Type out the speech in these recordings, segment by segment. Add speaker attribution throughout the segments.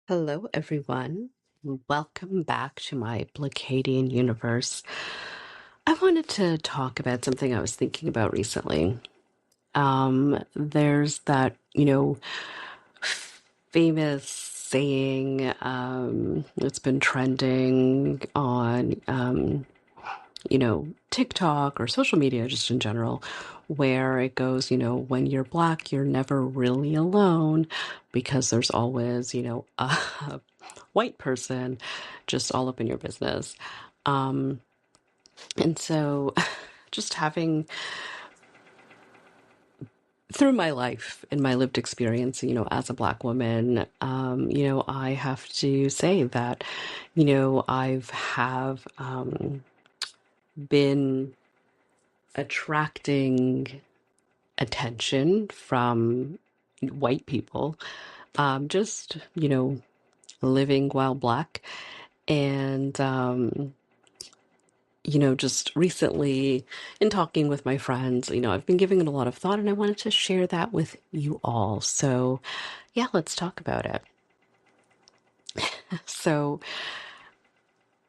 Speaker 1: Hello, everyone. Welcome back to my Blacadian universe. I wanted to talk about something I was thinking about recently. There's that, famous saying that's been trending on, TikTok or social media just in general, where it goes, when you're Black, you're never really alone because there's always, a white person just all up in your business. And so just having through my life and my lived experience, as a Black woman, I have to say that, I've have been attracting attention from white people, just, living while Black. And, just recently in talking with my friends, I've been giving it a lot of thought and I wanted to share that with you all. So, yeah, let's talk about it. So,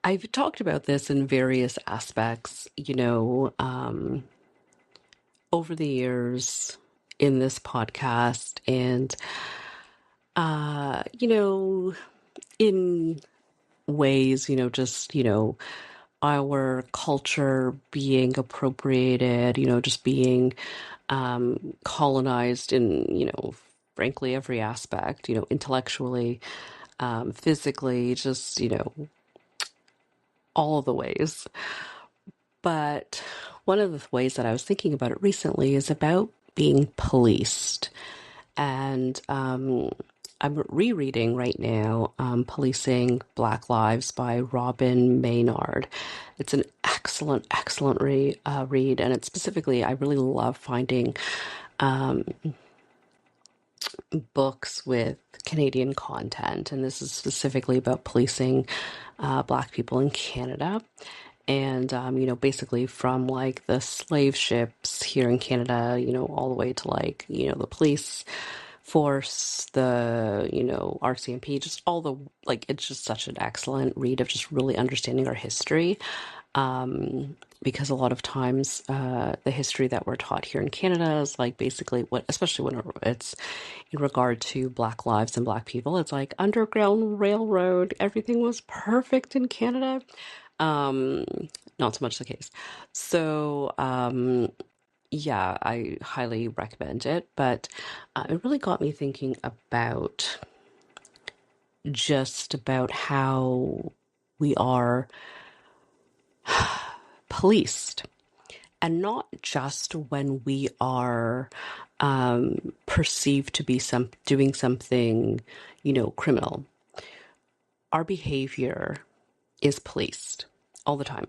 Speaker 1: I've talked about this in various aspects, over the years in this podcast and, in ways, our culture being appropriated, just being colonized in, frankly, every aspect, intellectually, physically, just, all of the ways. But one of the ways that I was thinking about it recently is about being policed. And I'm rereading right now Policing Black Lives by Robin Maynard. It's an excellent read. And it's specifically, I really love finding books with Canadian content. And this is specifically about policing Black people in Canada. And, basically from like the slave ships here in Canada, all the way to like, the police force, the, RCMP, just all the, like, it's just such an excellent read of just really understanding our history. Because a lot of times the history that we're taught here in Canada is like basically what, especially when it's in regard to Black lives and Black people, it's like Underground Railroad, everything was perfect in Canada. Not so much the case. So, yeah, I highly recommend it. But it really got me thinking about just about how we are policed. And not just when we are perceived to be doing something, criminal. Our behavior is policed all the time.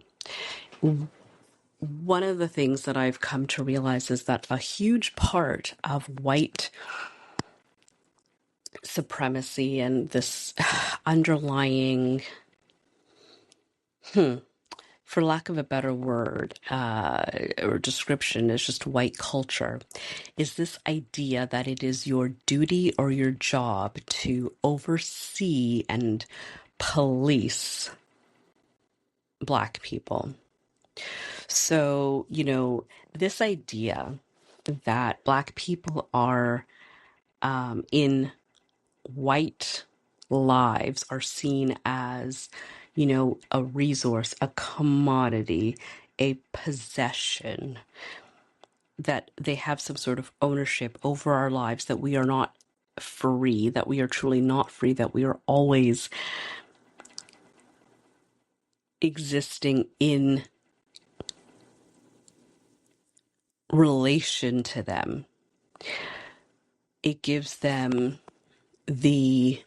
Speaker 1: One of the things that I've come to realize is that a huge part of white supremacy and this underlying, for lack of a better word or description, is just white culture, is this idea that it is your duty or your job to oversee and police Black people. So, this idea that Black people are in white lives are seen as, a resource, a commodity, a possession, that they have some sort of ownership over our lives, that we are not free, that we are truly not free, that we are always existing in relation to them. It gives them the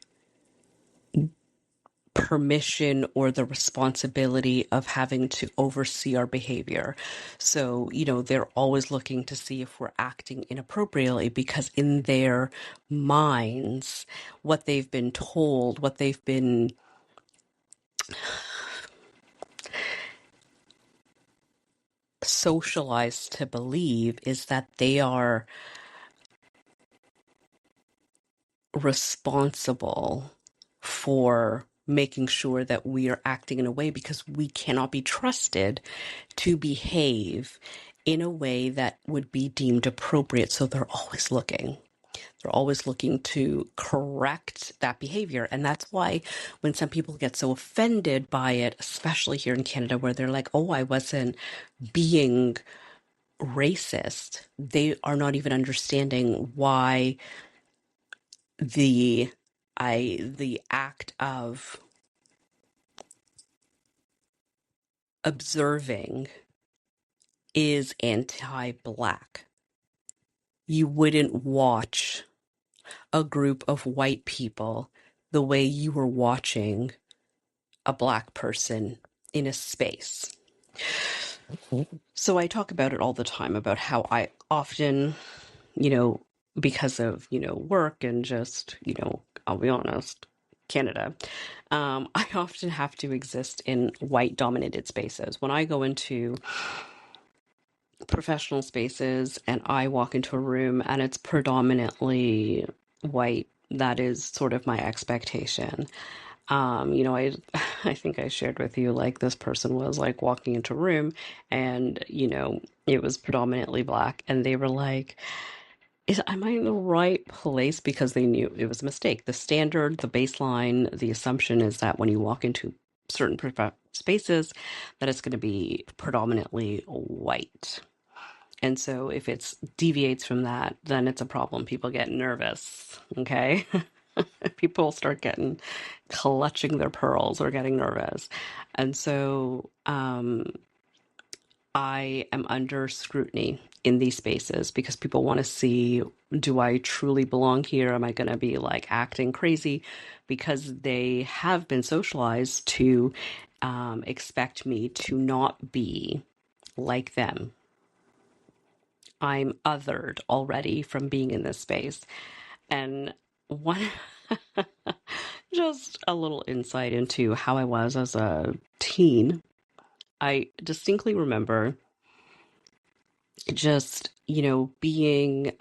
Speaker 1: permission or the responsibility of having to oversee our behavior. So, they're always looking to see if we're acting inappropriately because in their minds, what they've been told, what they've been socialized to believe is that they are responsible for making sure that we are acting in a way, because we cannot be trusted to behave in a way that would be deemed appropriate. So they're always looking. They're always looking to correct that behavior. And that's why when some people get so offended by it, especially here in Canada, where they're like, oh, I wasn't being racist, they are not even understanding why the the act of observing is anti-black. You wouldn't watch a group of white people the way you were watching a black person in a space. So I talk about it all the time, about how I often, you know, because of, work and just, I'll be honest, Canada, I often have to exist in white dominated spaces. When I go into professional spaces and I walk into a room and it's predominantly white, that is sort of my expectation. I I think I shared with you, like, this person was like walking into a room and, it was predominantly black, and they were like, am I in the right place? Because they knew it was a mistake. The standard, the baseline, the assumption is that when you walk into certain spaces, that it's going to be predominantly white. And so if it deviates from that, then it's a problem. People get nervous, okay? People start clutching their pearls or getting nervous. And so I am under scrutiny in these spaces because people want to see, do I truly belong here? Am I going to be like acting crazy? Because they have been socialized to expect me to not be like them. I'm othered already from being in this space. And one, just a little insight into how I was as a teen. I distinctly remember just, being,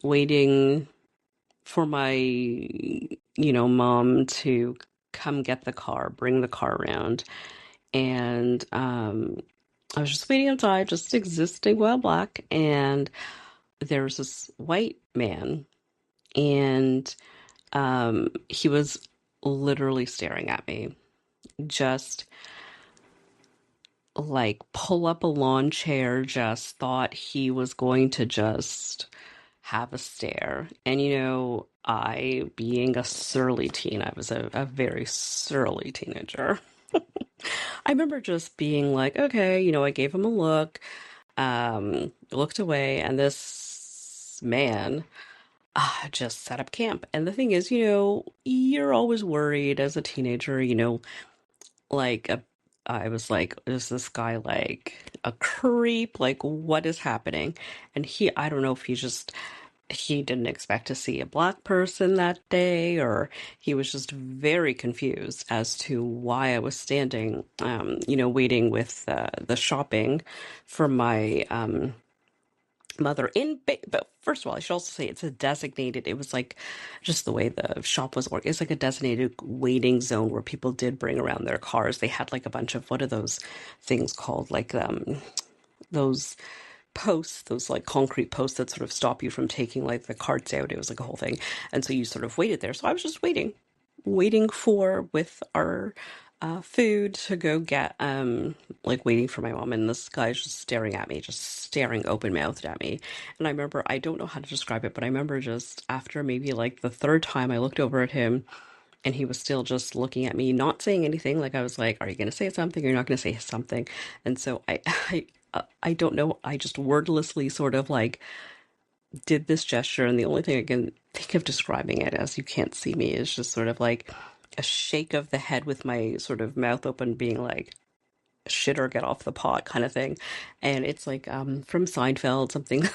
Speaker 1: waiting for my, mom to come get the car, bring the car around. And I was just waiting outside, just existing while black. And there was this white man, and he was literally staring at me, just like pull up a lawn chair, just thought he was going to just have a stare. And, I, being a surly teen, I was a very surly teenager. I remember just being like, okay, I gave him a look, looked away, and this man just set up camp. And the thing is, you're always worried as a teenager, like I was like, is this guy like a creep? Like, what is happening? And I don't know if he didn't expect to see a black person that day, or he was just very confused as to why I was standing, waiting with the shopping for my mother but first of all, I should also say it was like just the way the shop was working. It's like a designated waiting zone where people did bring around their cars. They had like a bunch of, what are those things called, like those posts, those like concrete posts that sort of stop you from taking like the carts out. It was like a whole thing. And so you sort of waited there. So I was just waiting for, with our food to go get, like waiting for my mom, and this guy's just staring at me, just staring open-mouthed at me. And I remember, I don't know how to describe it, but I remember just after maybe like the third time I looked over at him, and he was still just looking at me, not saying anything. Like, I was like, are you going to say something? Or you're not going to say something? And so I don't know, I just wordlessly sort of like did this gesture, and the only thing I can think of describing it as, you can't see me, is just sort of like a shake of the head with my sort of mouth open, being like, shit or get off the pot kind of thing. And it's like from Seinfeld, something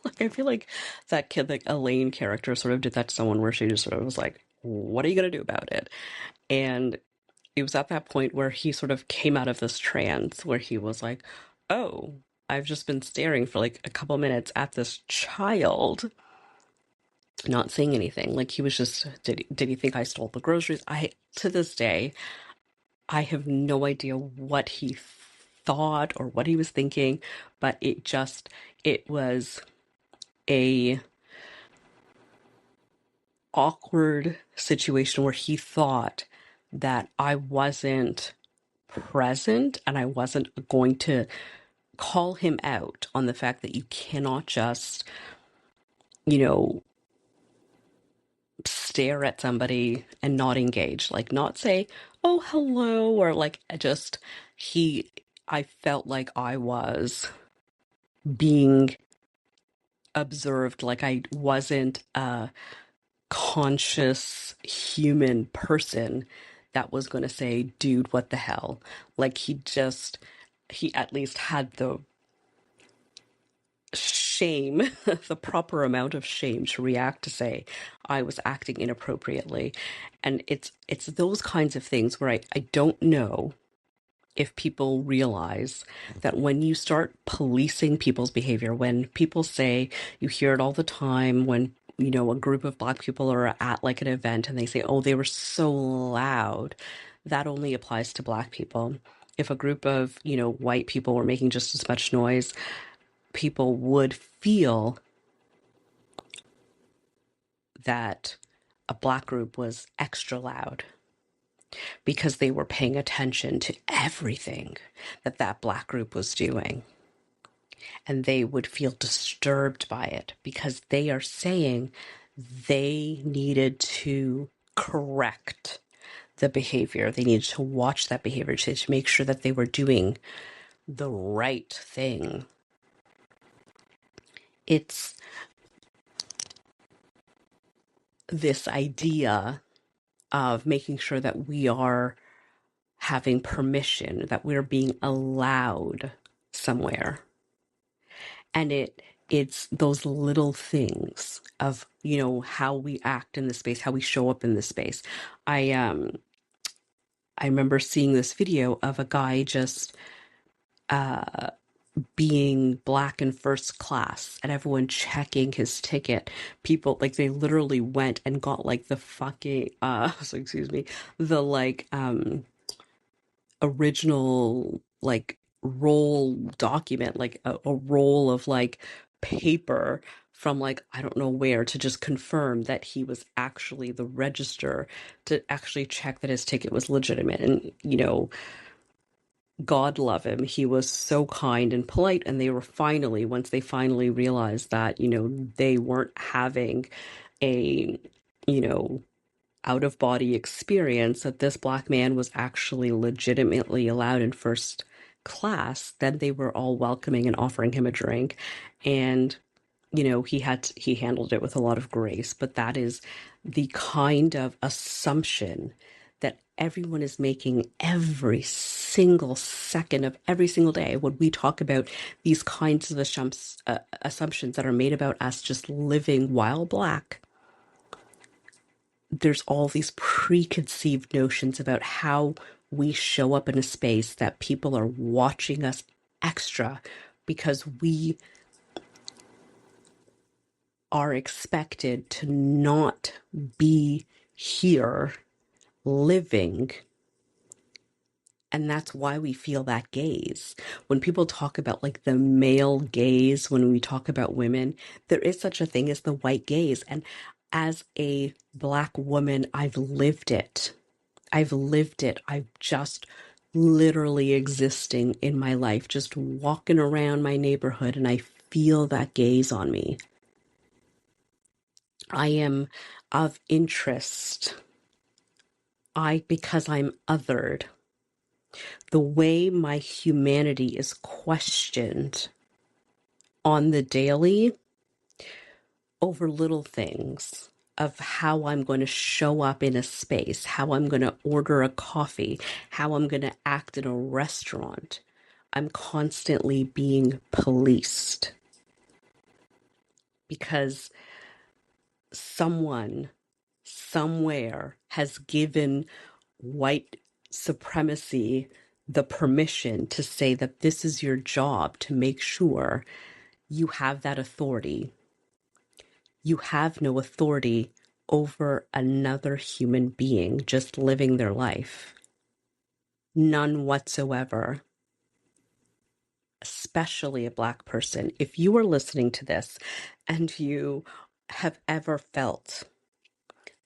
Speaker 1: like, I feel like that kid, like Elaine character, sort of did that to someone, where she just sort of was like, what are you going to do about it? And it was at that point where he sort of came out of this trance where he was like, oh, I've just been staring for like a couple minutes at this child not saying anything. Like he was just, did he think I stole the groceries? To this day, I have no idea what he thought or what he was thinking, but it was a awkward situation where he thought that I wasn't present and I wasn't going to call him out on the fact that you cannot just, you know, stare at somebody and not engage, like not say, oh, hello, or like just, I felt like I was being observed, like I wasn't a conscious human person that was going to say, dude, what the hell? Like he at least had the shame, the proper amount of shame to react to say I was acting inappropriately. And it's those kinds of things where I don't know if people realize that when you start policing people's behavior, when people say, you hear it all the time, when a group of Black people are at like an event and they say, oh, they were so loud, that only applies to Black people. If a group of white people were making just as much noise, people would feel that a Black group was extra loud because they were paying attention to everything that Black group was doing. And they would feel disturbed by it because they are saying they needed to correct the behavior. They needed to watch that behavior to make sure that they were doing the right thing. It's this idea of making sure that we are having permission, that we're being allowed somewhere. And it's those little things of, how we act in the space, how we show up in the space. I remember seeing this video of a guy just being Black in first class and everyone checking his ticket. People, like, they literally went and got like the fucking so excuse me, the like original like roll document, like a roll of like paper from like I don't know where, to just confirm that he was actually the register, to actually check that his ticket was legitimate. And God love him, he was so kind and polite, and they were finally, once they finally realized that they weren't having a out of body experience, that this Black man was actually legitimately allowed in first class, then they were all welcoming and offering him a drink. And he handled it with a lot of grace. But that is the kind of assumption that everyone is making every single second of every single day when we talk about these kinds of assumptions that are made about us just living while Black. There's all these preconceived notions about how we show up in a space, that people are watching us extra because we are expected to not be here living. And that's why we feel that gaze. When people talk about like the male gaze, when we talk about women, there is such a thing as the white gaze. And as a Black woman, I've lived it. I'm just literally existing in my life, just walking around my neighborhood, and I feel that gaze on me. I am of interest. Because I'm othered, the way my humanity is questioned on the daily over little things of how I'm going to show up in a space, how I'm going to order a coffee, how I'm going to act in a restaurant. I'm constantly being policed because someone somewhere has given white supremacy the permission to say that this is your job, to make sure you have that authority You have no authority over another human being just living their life. None whatsoever. Especially a Black person. If you are listening to this and you have ever felt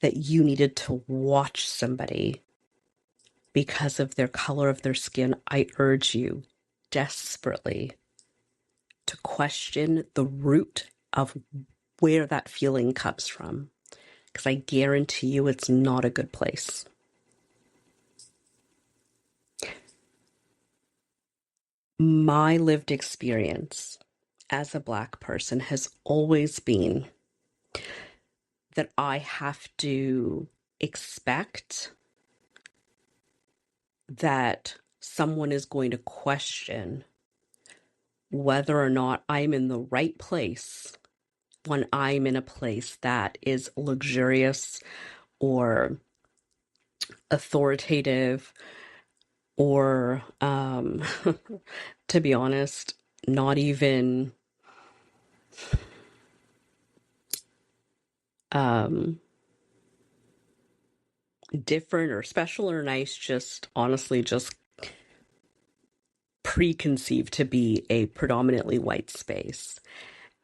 Speaker 1: that you needed to watch somebody because of their color of their skin, I urge you desperately to question the root of where that feeling comes from, because I guarantee you it's not a good place. My lived experience as a Black person has always been that I have to expect that someone is going to question whether or not I'm in the right place when I'm in a place that is luxurious or authoritative or, to be honest, not even different or special or nice, just honestly just preconceived to be a predominantly white space.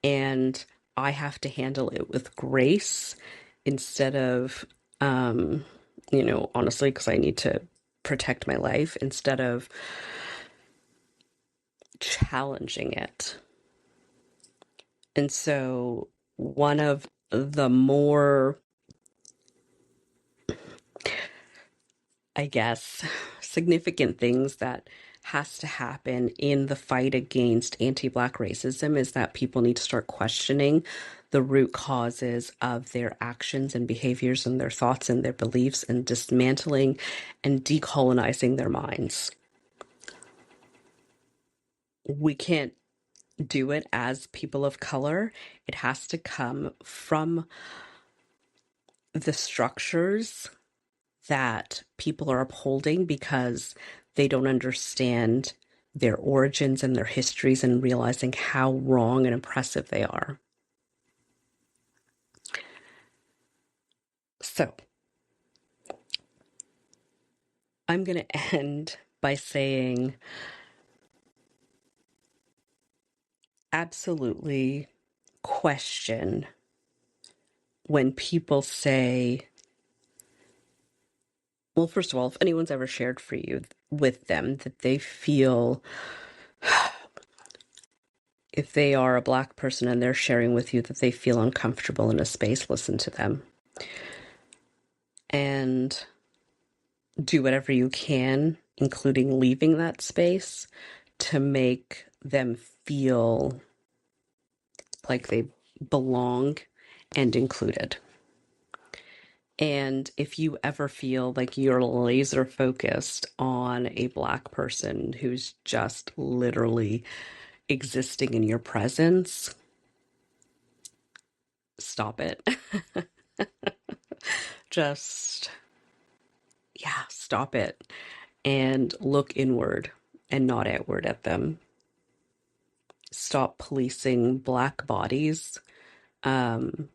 Speaker 1: And I have to handle it with grace instead of, honestly, because I need to protect my life, instead of challenging it. And so one of the more, I guess, significant things that has to happen in the fight against anti-Black racism is that people need to start questioning the root causes of their actions and behaviors and their thoughts and their beliefs, and dismantling and decolonizing their minds. We can't do it as people of color. It has to come from the structures that people are upholding because they don't understand their origins and their histories and realizing how wrong and oppressive they are. So I'm going to end by saying absolutely question when people say, well, first of all, if anyone's ever shared for you with them that they feel, if they are a Black person and they're sharing with you that they feel uncomfortable in a space, listen to them. And do whatever you can, including leaving that space, to make them feel like they belong and included. And if you ever feel like you're laser focused on a Black person who's just literally existing in your presence, stop it. Just, yeah, stop it and look inward and not outward at them. Stop policing Black bodies when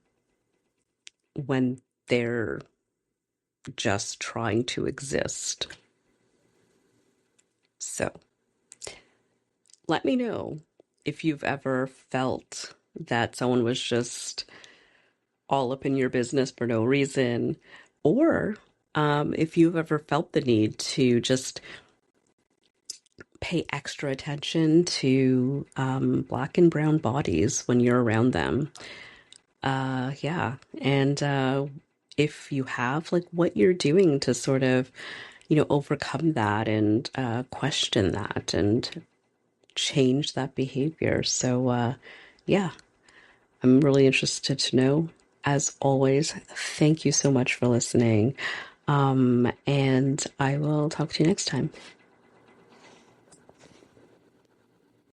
Speaker 1: they're just trying to exist. So let me know if you've ever felt that someone was just all up in your business for no reason, or if you've ever felt the need to just pay extra attention to Black and brown bodies when you're around them. Yeah. And if you have, like, what you're doing to sort of, overcome that and question that and change that behavior. So, yeah, I'm really interested to know. As always, thank you so much for listening. And I will talk to you next time.